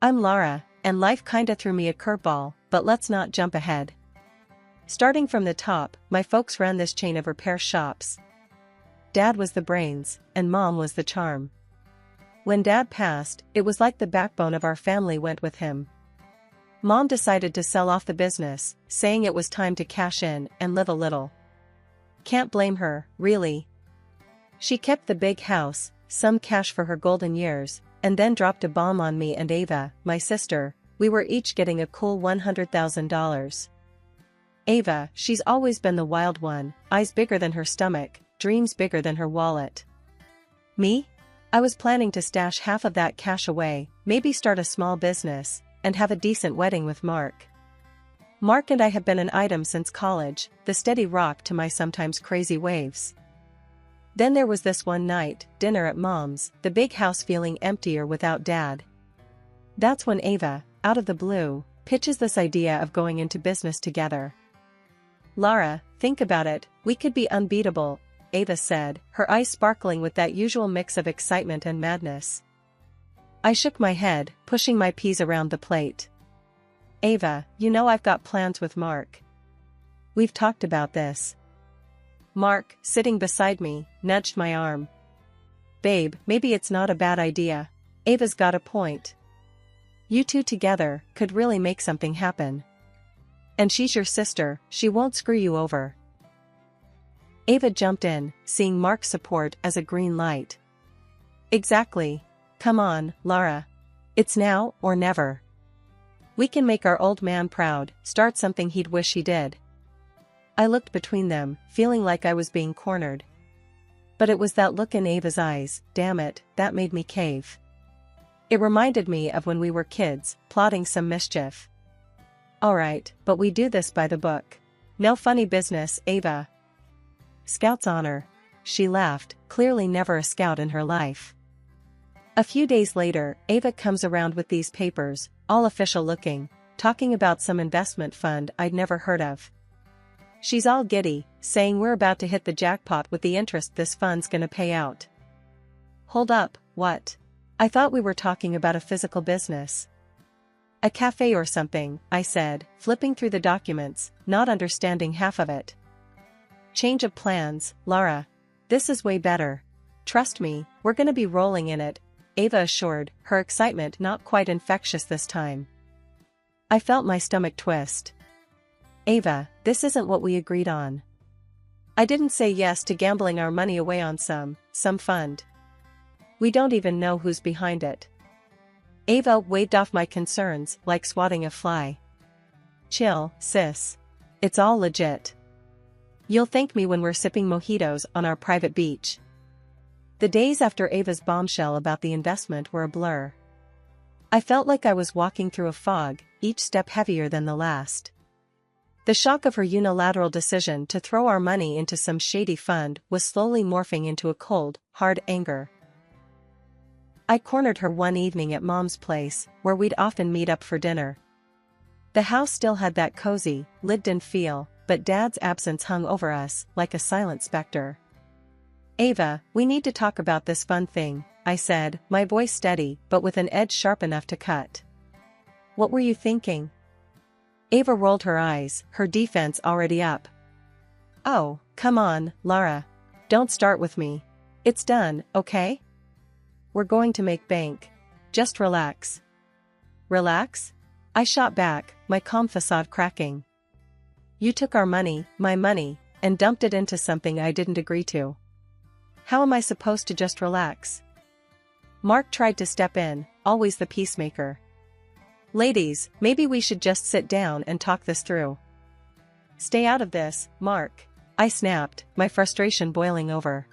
I'm Lara, and life kinda threw me a curveball, but let's not jump ahead. Starting from the top, my folks ran this chain of repair shops. Dad was the brains, and Mom was the charm. When Dad passed, it was like the backbone of our family went with him. Mom decided to sell off the business, saying it was time to cash in and live a little. Can't blame her, really. She kept the big house, some cash for her golden years, and then dropped a bomb on me and Ava, my sister. We were each getting a cool $100,000. Ava, she's always been the wild one, eyes bigger than her stomach, dreams bigger than her wallet. Me? I was planning to stash half of that cash away, maybe start a small business, and have a decent wedding with Mark. Mark and I have been an item since college, the steady rock to my sometimes crazy waves. Then there was this one night, dinner at Mom's, the big house feeling emptier without Dad. That's when Ava, out of the blue, pitches this idea of going into business together. Lara, think about it, we could be unbeatable, Ava said, her eyes sparkling with that usual mix of excitement and madness. I shook my head, pushing my peas around the plate. Ava, you know I've got plans with Mark. We've talked about this. Mark, sitting beside me, nudged my arm. Babe, maybe it's not a bad idea. Ava's got a point. You two together could really make something happen. And she's your sister, she won't screw you over. Ava jumped in, seeing Mark's support as a green light. Exactly. Come on, Lara. It's now or never. We can make our old man proud, start something he'd wish he did. I looked between them, feeling like I was being cornered. But it was that look in Ava's eyes, damn it, that made me cave. It reminded me of when we were kids, plotting some mischief. Alright, but we do this by the book. No funny business, Ava. Scout's honor. She laughed, clearly never a scout in her life. A few days later, Ava comes around with these papers, all official looking, talking about some investment fund I'd never heard of. She's all giddy, saying we're about to hit the jackpot with the interest this fund's gonna pay out. Hold up, what? I thought we were talking about a physical business. A cafe or something, I said, flipping through the documents, not understanding half of it. Change of plans, Lara. This is way better. Trust me, we're gonna be rolling in it, Ava assured, her excitement not quite infectious this time. I felt my stomach twist. Ava, this isn't what we agreed on. I didn't say yes to gambling our money away on some fund. We don't even know who's behind it. Ava waved off my concerns like swatting a fly. Chill, sis. It's all legit. You'll thank me when we're sipping mojitos on our private beach. The days after Ava's bombshell about the investment were a blur. I felt like I was walking through a fog, each step heavier than the last. The shock of her unilateral decision to throw our money into some shady fund was slowly morphing into a cold, hard anger. I cornered her one evening at Mom's place, where we'd often meet up for dinner. The house still had that cozy, lived-in feel, but Dad's absence hung over us like a silent specter. Ava, we need to talk about this fun thing, I said, my voice steady but with an edge sharp enough to cut. What were you thinking? Ava rolled her eyes, her defense already up. Oh, come on, Lara. Don't start with me. It's done, okay? We're going to make bank. Just relax. Relax? I shot back, my calm facade cracking. You took our money, my money, and dumped it into something I didn't agree to. How am I supposed to just relax? Mark tried to step in, always the peacemaker. Ladies, maybe we should just sit down and talk this through. Stay out of this, Mark, I snapped, my frustration boiling over.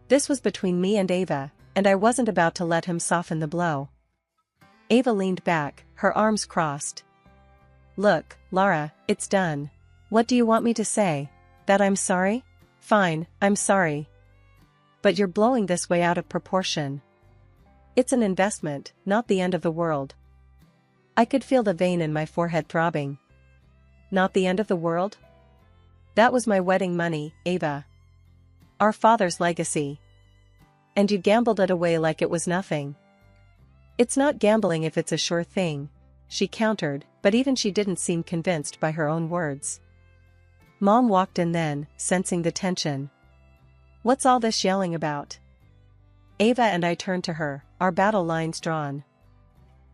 This was between me and Ava, and I wasn't about to let him soften the blow. Ava leaned back, her arms crossed. Look, Lara, it's done. What do you want me to say? That I'm sorry? Fine, I'm sorry. But you're blowing this way out of proportion. It's an investment, not the end of the world. I could feel the vein in my forehead throbbing. Not the end of the world? That was my wedding money, Ava. Our father's legacy. And you gambled it away like it was nothing. It's not gambling if it's a sure thing, she countered, but even she didn't seem convinced by her own words. Mom walked in then, sensing the tension. What's all this yelling about? Ava and I turned to her, our battle lines drawn.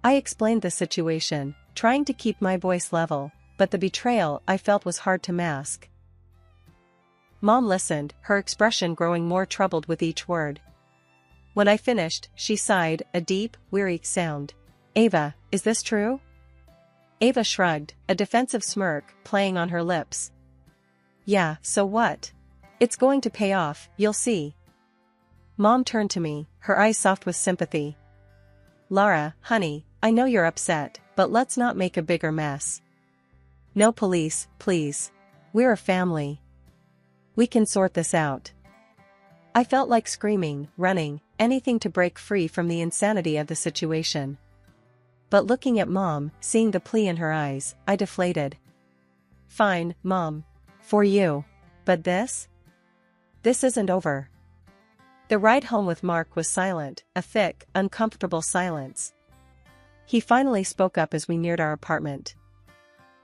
I explained the situation, trying to keep my voice level, but the betrayal I felt was hard to mask. Mom listened, her expression growing more troubled with each word. When I finished, she sighed, a deep, weary sound. Ava, is this true? Ava shrugged, a defensive smirk playing on her lips. Yeah, so what? It's going to pay off, you'll see. Mom turned to me, her eyes soft with sympathy. Lara, honey, I know you're upset, but let's not make a bigger mess. No police, please. We're a family. We can sort this out. I felt like screaming, running, anything to break free from the insanity of the situation. But looking at Mom, seeing the plea in her eyes, I deflated. Fine, Mom. For you. But this? This isn't over. The ride home with Mark was silent, a thick, uncomfortable silence. He finally spoke up as we neared our apartment.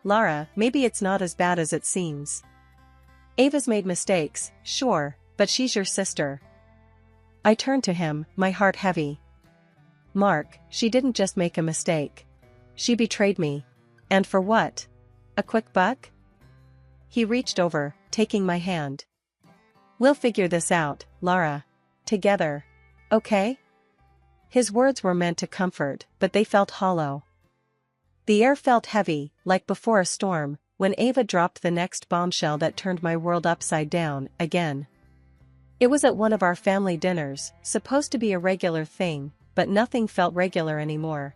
Lara, maybe it's not as bad as it seems. Ava's made mistakes, sure, but she's your sister. I turned to him, my heart heavy. Mark, she didn't just make a mistake. She betrayed me. And for what? A quick buck? He reached over, taking my hand. We'll figure this out, Lara. Together. Okay? His words were meant to comfort, but they felt hollow. The air felt heavy, like before a storm, when Ava dropped the next bombshell that turned my world upside down, again. It was at one of our family dinners, supposed to be a regular thing, but nothing felt regular anymore.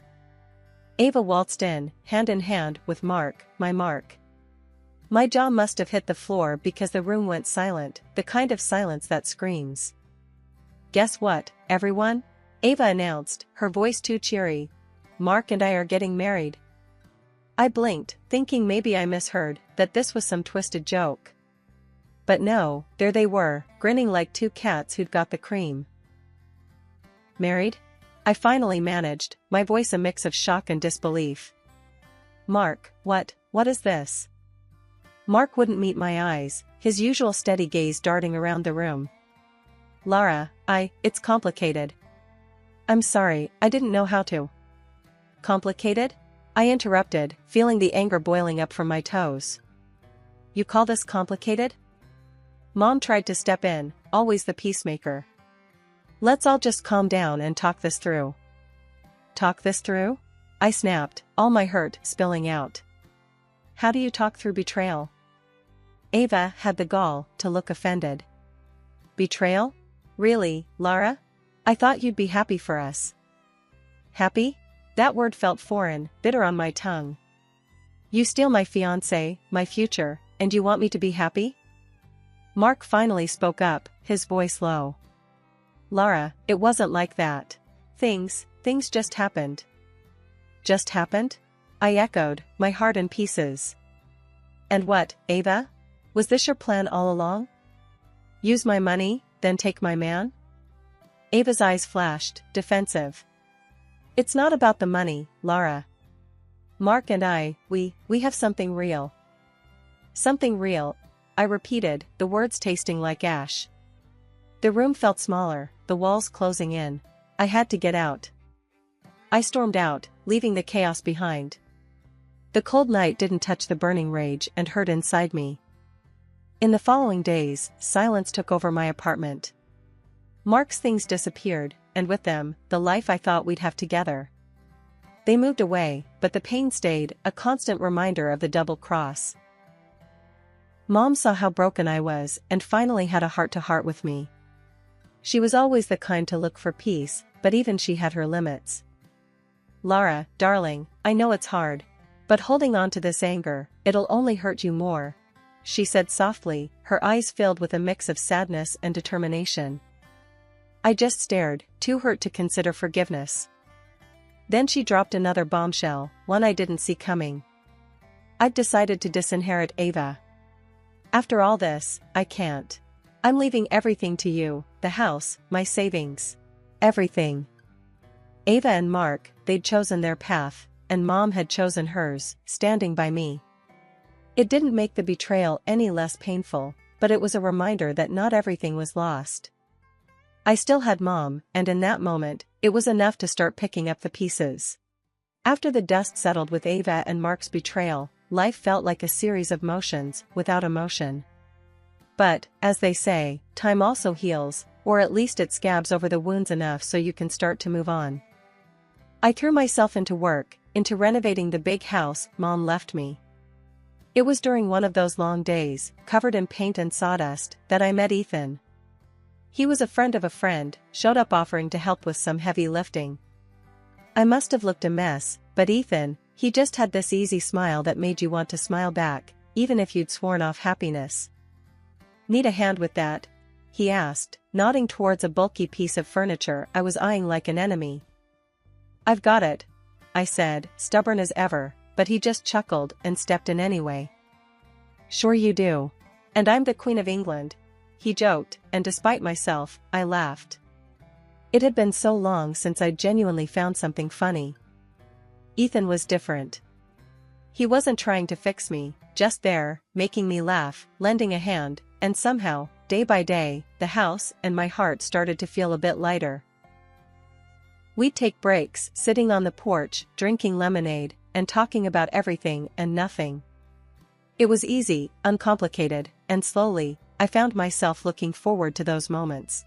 Ava waltzed in hand with Mark, my Mark. My jaw must have hit the floor because the room went silent, the kind of silence that screams. Guess what, everyone? Ava announced, her voice too cheery. Mark and I are getting married. I blinked, thinking maybe I misheard, that this was some twisted joke. But no, there they were, grinning like two cats who'd got the cream. Married? I finally managed, my voice a mix of shock and disbelief. Mark, what is this? Mark wouldn't meet my eyes, his usual steady gaze darting around the room. Lara, it's complicated. I'm sorry, I didn't know how to. Complicated? I interrupted, feeling the anger boiling up from my toes. You call this complicated? Mom tried to step in, always the peacemaker. Let's all just calm down and talk this through. Talk this through? I snapped, all my hurt spilling out. How do you talk through betrayal? Ava had the gall to look offended. Betrayal? Really, Lara? I thought you'd be happy for us. Happy? That word felt foreign, bitter on my tongue. You steal my fiancé, my future, and you want me to be happy? Mark finally spoke up, his voice low. Lara, it wasn't like that. Things just happened. Just happened? I echoed, my heart in pieces. And what, Ava? Was this your plan all along? Use my money, then take my man? Ava's eyes flashed, defensive. It's not about the money, Lara. Mark and I, we have something real. Something real, I repeated, the words tasting like ash. The room felt smaller, the walls closing in. I had to get out. I stormed out, leaving the chaos behind. The cold night didn't touch the burning rage and hurt inside me. In the following days, silence took over my apartment. Mark's things disappeared, and with them, the life I thought we'd have together. They moved away, but the pain stayed, a constant reminder of the double cross. Mom saw how broken I was and finally had a heart-to-heart with me. She was always the kind to look for peace, but even she had her limits. Lara, darling, I know it's hard. But holding on to this anger, it'll only hurt you more, she said softly, her eyes filled with a mix of sadness and determination. I just stared, too hurt to consider forgiveness. Then she dropped another bombshell, one I didn't see coming. I've decided to disinherit Ava. After all this, I can't. I'm leaving everything to you, the house, my savings. Everything. Ava and Mark, they'd chosen their path, and Mom had chosen hers, standing by me. It didn't make the betrayal any less painful, but it was a reminder that not everything was lost. I still had Mom, and in that moment, it was enough to start picking up the pieces. After the dust settled with Ava and Mark's betrayal, life felt like a series of motions, without emotion. But, as they say, time also heals, or at least it scabs over the wounds enough so you can start to move on. I threw myself into work, into renovating the big house Mom left me. It was during one of those long days, covered in paint and sawdust, that I met Ethan. He was a friend of a friend, showed up offering to help with some heavy lifting. I must have looked a mess, but Ethan, he just had this easy smile that made you want to smile back, even if you'd sworn off happiness. "Need a hand with that?" he asked, nodding towards a bulky piece of furniture I was eyeing like an enemy. "I've got it," I said, stubborn as ever, but he just chuckled and stepped in anyway. "Sure you do. And I'm the Queen of England," he joked, and despite myself, I laughed. It had been so long since I'd genuinely found something funny. Ethan was different. He wasn't trying to fix me, just there, making me laugh, lending a hand, and somehow, day by day, the house and my heart started to feel a bit lighter. We'd take breaks, sitting on the porch, drinking lemonade, and talking about everything and nothing. It was easy, uncomplicated, and slowly, I found myself looking forward to those moments.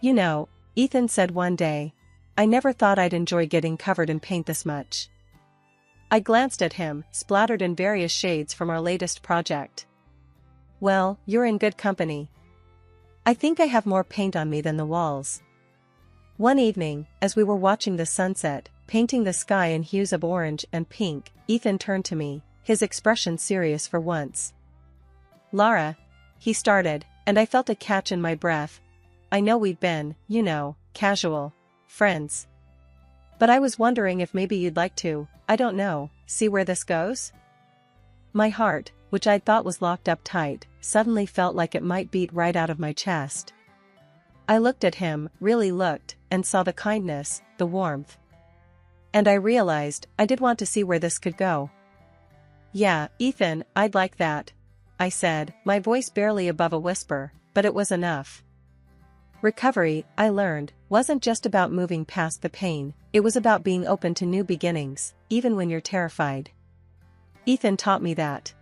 "You know," Ethan said one day, "I never thought I'd enjoy getting covered in paint this much." I glanced at him, splattered in various shades from our latest project. "Well, you're in good company. I think I have more paint on me than the walls." One evening, as we were watching the sunset, painting the sky in hues of orange and pink, Ethan turned to me, his expression serious for once. "Lara," he started, and I felt a catch in my breath. "I know we've been, casual friends. But I was wondering if maybe you'd like to, I don't know, see where this goes?" My heart, which I'd thought was locked up tight, suddenly felt like it might beat right out of my chest. I looked at him, really looked, and saw the kindness, the warmth. And I realized, I did want to see where this could go. "Yeah, Ethan, I'd like that," I said, my voice barely above a whisper, but it was enough. Recovery, I learned, wasn't just about moving past the pain, it was about being open to new beginnings, even when you're terrified. Ethan taught me that.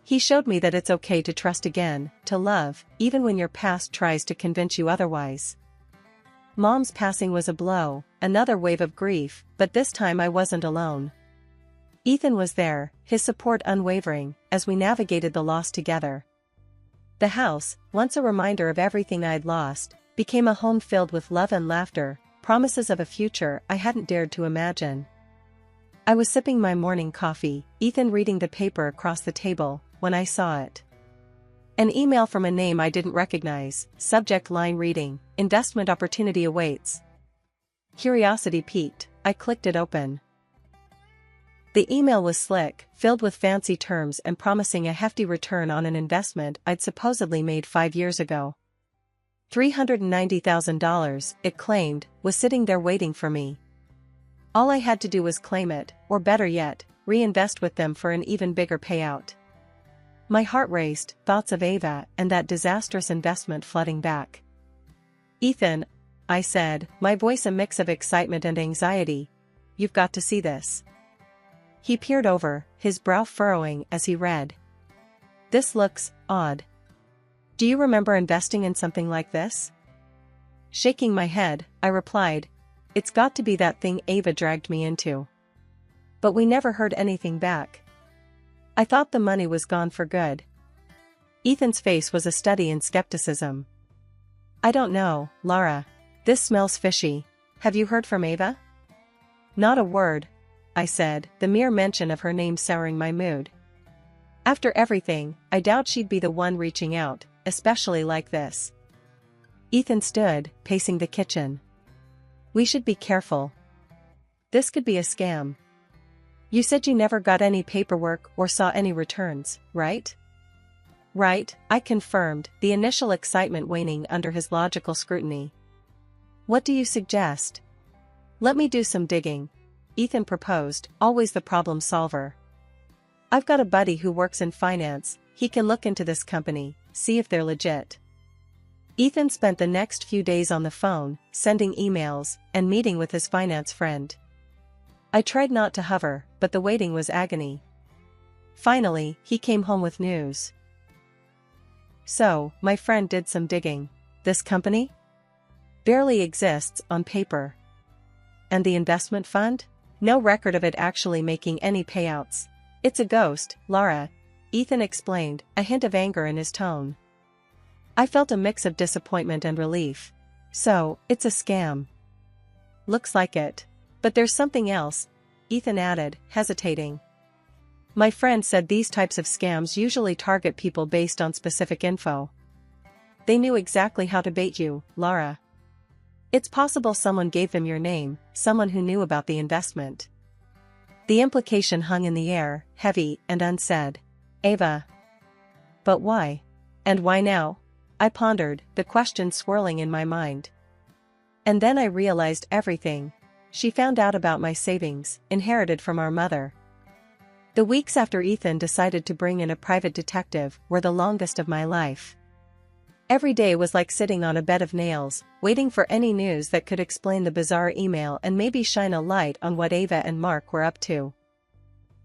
He showed me that it's okay to trust again, to love, even when your past tries to convince you otherwise. Mom's passing was a blow, another wave of grief, but this time I wasn't alone. Ethan was there, his support unwavering, as we navigated the loss together. The house, once a reminder of everything I'd lost, became a home filled with love and laughter, promises of a future I hadn't dared to imagine. I was sipping my morning coffee, Ethan reading the paper across the table, when I saw it. An email from a name I didn't recognize, subject line reading, "Investment opportunity awaits." Curiosity piqued, I clicked it open. The email was slick, filled with fancy terms and promising a hefty return on an investment I'd supposedly made 5 years ago. $390,000, it claimed, was sitting there waiting for me. All I had to do was claim it, or better yet, reinvest with them for an even bigger payout. My heart raced, thoughts of Ava and that disastrous investment flooding back. "Ethan," I said, my voice a mix of excitement and anxiety, "you've got to see this." He peered over, his brow furrowing as he read. "This looks odd. Do you remember investing in something like this?" Shaking my head, I replied, "It's got to be that thing Ava dragged me into. But we never heard anything back. I thought the money was gone for good." Ethan's face was a study in skepticism. "I don't know, Lara. This smells fishy. Have you heard from Ava?" "Not a word," I said, the mere mention of her name souring my mood. After everything, I doubt she'd be the one reaching out, especially like this. Ethan stood, pacing the kitchen. "We should be careful. This could be a scam. You said you never got any paperwork or saw any returns, right?" "Right," I confirmed, the initial excitement waning under his logical scrutiny. "What do you suggest?" Let me do some digging, Ethan proposed, always the problem solver. I've got a buddy who works in finance, he can look into this company, see if they're legit. Ethan spent the next few days on the phone, sending emails, and meeting with his finance friend. I tried not to hover, but the waiting was agony. Finally, he came home with news. So, my friend did some digging. This company? Barely exists on paper. And the investment fund? No record of it actually making any payouts. It's a ghost, Laura, Ethan explained, a hint of anger in his tone. I felt a mix of disappointment and relief. So, it's a scam. Looks like it. But there's something else, Ethan added, hesitating. My friend said these types of scams usually target people based on specific info. They knew exactly how to bait you, Laura. It's possible someone gave them your name, someone who knew about the investment. The implication hung in the air, heavy and unsaid. Ava. But why? And why now? I pondered, the question swirling in my mind. And then I realized everything. She found out about my savings, inherited from our mother. The weeks after Ethan decided to bring in a private detective were the longest of my life. Every day was like sitting on a bed of nails, waiting for any news that could explain the bizarre email and maybe shine a light on what Ava and Mark were up to.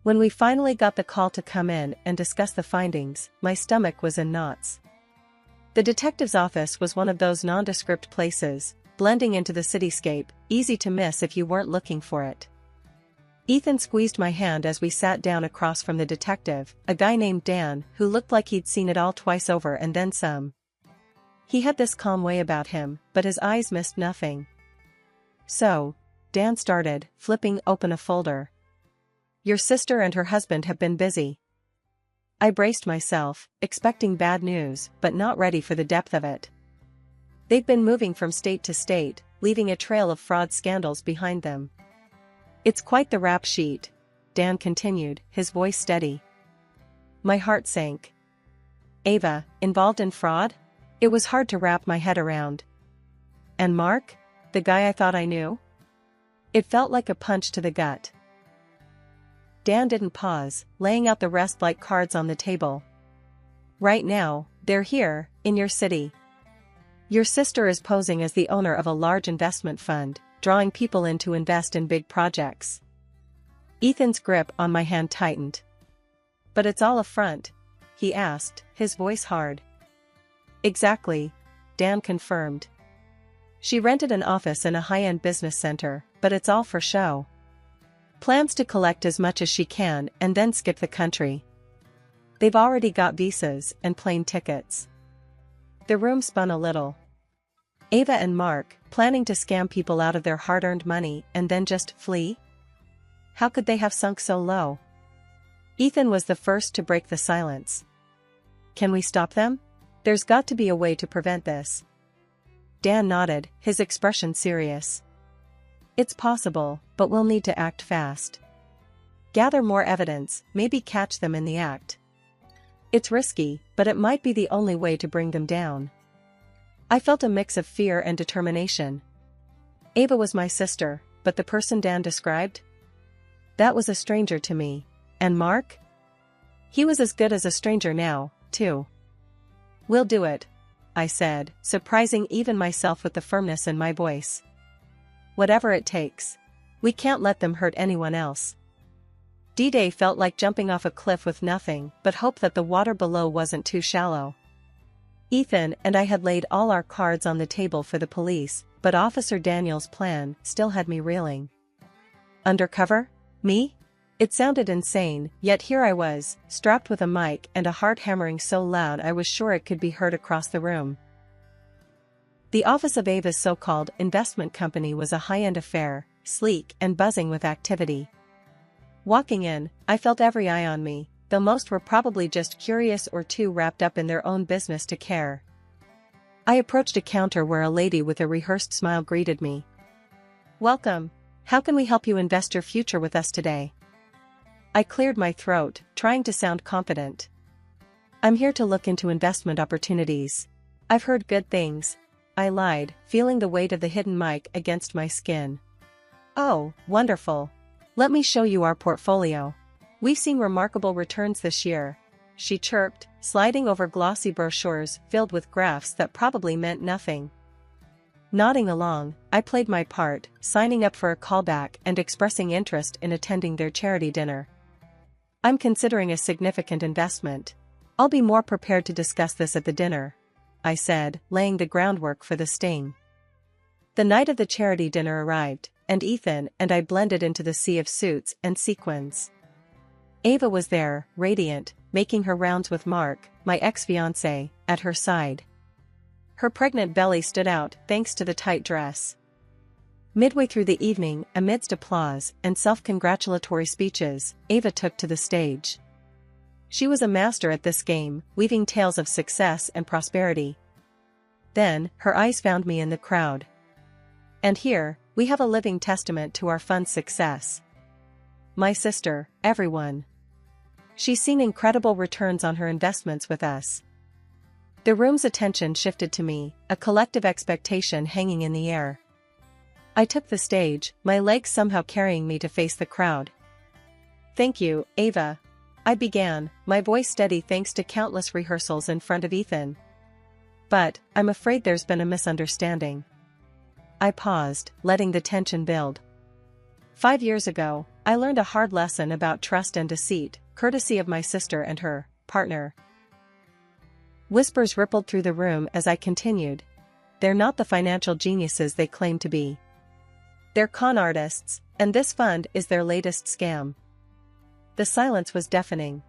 When we finally got the call to come in and discuss the findings, my stomach was in knots. The detective's office was one of those nondescript places, blending into the cityscape, easy to miss if you weren't looking for it. Ethan squeezed my hand as we sat down across from the detective, a guy named Dan, who looked like he'd seen it all twice over and then some. He had this calm way about him, but his eyes missed nothing. So, Dan started, flipping open a folder. Your sister and her husband have been busy. I braced myself, expecting bad news, but not ready for the depth of it. They've been moving from state to state, leaving a trail of fraud scandals behind them. It's quite the rap sheet, Dan continued, his voice steady. My heart sank. Ava, involved in fraud? It was hard to wrap my head around. And Mark? The guy I thought I knew? It felt like a punch to the gut. Dan didn't pause, laying out the rest like cards on the table. Right now, they're here, in your city. Your sister is posing as the owner of a large investment fund, drawing people in to invest in big projects. Ethan's grip on my hand tightened. But it's all a front? He asked, his voice hard. Exactly, Dan confirmed. She rented an office in a high-end business center, but it's all for show. Plans to collect as much as she can and then skip the country. They've already got visas and plane tickets. The room spun a little. Ava and Mark, planning to scam people out of their hard-earned money and then just flee? How could they have sunk so low? Ethan was the first to break the silence. Can we stop them? There's got to be a way to prevent this. Dan nodded, his expression serious. It's possible, but we'll need to act fast. Gather more evidence, maybe catch them in the act. It's risky, but it might be the only way to bring them down. I felt a mix of fear and determination. Ava was my sister, but the person Dan described? That was a stranger to me. And Mark? He was as good as a stranger now, too. We'll do it, I said, surprising even myself with the firmness in my voice. Whatever it takes. We can't let them hurt anyone else. D-Day felt like jumping off a cliff with nothing but hope that the water below wasn't too shallow. Ethan and I had laid all our cards on the table for the police, but Officer Daniel's plan still had me reeling. Undercover? Me? It sounded insane, yet here I was, strapped with a mic and a heart hammering so loud I was sure it could be heard across the room. The office of Ava's so-called investment company was a high-end affair, sleek and buzzing with activity. Walking in, I felt every eye on me, though most were probably just curious or too wrapped up in their own business to care. I approached a counter where a lady with a rehearsed smile greeted me. Welcome. How can we help you invest your future with us today? I cleared my throat, trying to sound confident. I'm here to look into investment opportunities. I've heard good things. I lied, feeling the weight of the hidden mic against my skin. Oh, wonderful. Let me show you our portfolio. We've seen remarkable returns this year, she chirped, sliding over glossy brochures filled with graphs that probably meant nothing. Nodding along, I played my part, signing up for a callback and expressing interest in attending their charity dinner. I'm considering a significant investment. I'll be more prepared to discuss this at the dinner, I said, laying the groundwork for the sting. The night of the charity dinner arrived, and Ethan and I blended into the sea of suits and sequins. Ava was there, radiant, making her rounds with Mark, my ex-fiancé, at her side. Her pregnant belly stood out thanks to the tight dress. Midway through the evening, amidst applause and self-congratulatory speeches, Ava took to the stage. She was a master at this game, weaving tales of success and prosperity. Then, her eyes found me in the crowd. And here, we have a living testament to our fund's success. My sister, everyone. She's seen incredible returns on her investments with us. The room's attention shifted to me, a collective expectation hanging in the air. I took the stage, my legs somehow carrying me to face the crowd. Thank you, Ava. I began, my voice steady thanks to countless rehearsals in front of Ethan. But, I'm afraid there's been a misunderstanding. I paused, letting the tension build. 5 years ago, I learned a hard lesson about trust and deceit, courtesy of my sister and her partner. Whispers rippled through the room as I continued. They're not the financial geniuses they claim to be. They're con artists, and this fund is their latest scam. The silence was deafening.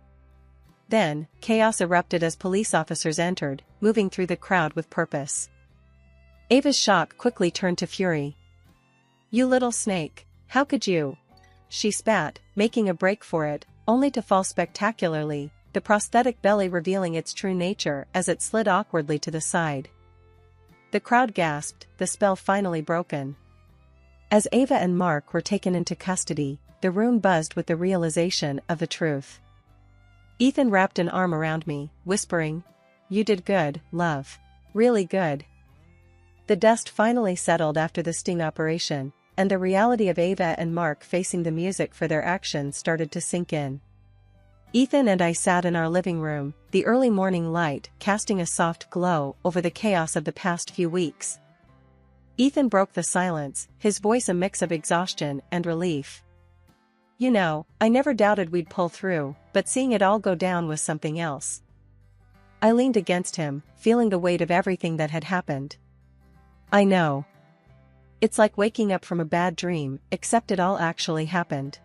Then, chaos erupted as police officers entered, moving through the crowd with purpose. Ava's shock quickly turned to fury. You little snake, how could you? She spat, making a break for it, only to fall spectacularly, the prosthetic belly revealing its true nature as it slid awkwardly to the side. The crowd gasped, the spell finally broken. As Ava and Mark were taken into custody, the room buzzed with the realization of the truth. Ethan wrapped an arm around me, whispering, "You did good, love. Really good." The dust finally settled after the sting operation, and the reality of Ava and Mark facing the music for their actions started to sink in. Ethan and I sat in our living room, the early morning light casting a soft glow over the chaos of the past few weeks. Ethan broke the silence, his voice a mix of exhaustion and relief. You know, I never doubted we'd pull through, but seeing it all go down was something else. I leaned against him, feeling the weight of everything that had happened. I know. It's like waking up from a bad dream, except it all actually happened.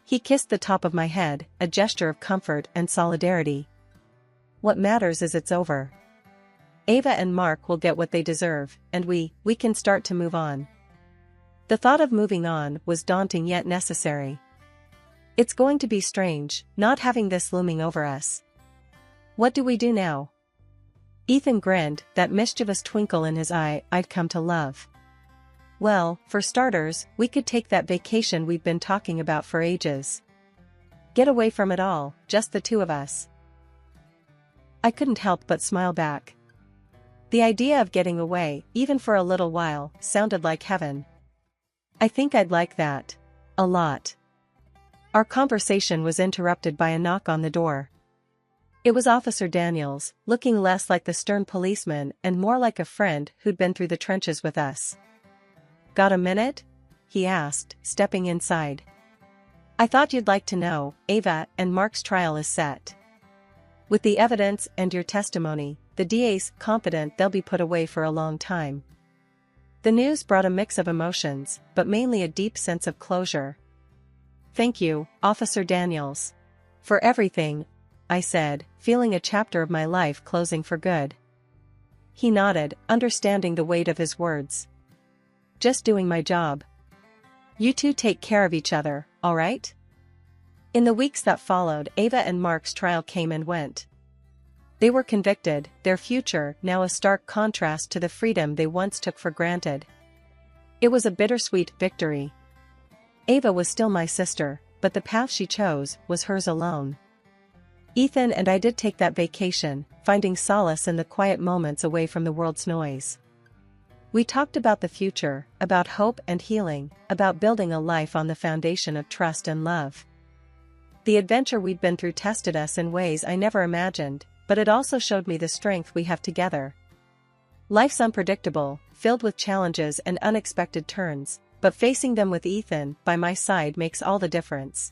He kissed the top of my head, a gesture of comfort and solidarity. What matters is it's over. Ava and Mark will get what they deserve, and we can start to move on. The thought of moving on was daunting yet necessary. It's going to be strange, not having this looming over us. What do we do now? Ethan grinned, that mischievous twinkle in his eye I'd come to love. Well, for starters, we could take that vacation we've been talking about for ages. Get away from it all, just the two of us. I couldn't help but smile back. The idea of getting away, even for a little while, sounded like heaven. I think I'd like that. A lot. Our conversation was interrupted by a knock on the door. It was Officer Daniels, looking less like the stern policeman and more like a friend who'd been through the trenches with us. Got a minute? He asked, stepping inside. I thought you'd like to know, Ava and Mark's trial is set. With the evidence and your testimony, the DA's confident they'll be put away for a long time. The news brought a mix of emotions, but mainly a deep sense of closure. Thank you, Officer Daniels. For everything, I said, feeling a chapter of my life closing for good. He nodded, understanding the weight of his words. Just doing my job. You two take care of each other, all right? In the weeks that followed, Ava and Mark's trial came and went. They were convicted, their future now a stark contrast to the freedom they once took for granted. It was a bittersweet victory. Ava was still my sister, but the path she chose was hers alone. Ethan and I did take that vacation, finding solace in the quiet moments away from the world's noise. We talked about the future, about hope and healing, about building a life on the foundation of trust and love. The adventure we'd been through tested us in ways I never imagined, but it also showed me the strength we have together. Life's unpredictable, filled with challenges and unexpected turns, but facing them with Ethan by my side makes all the difference.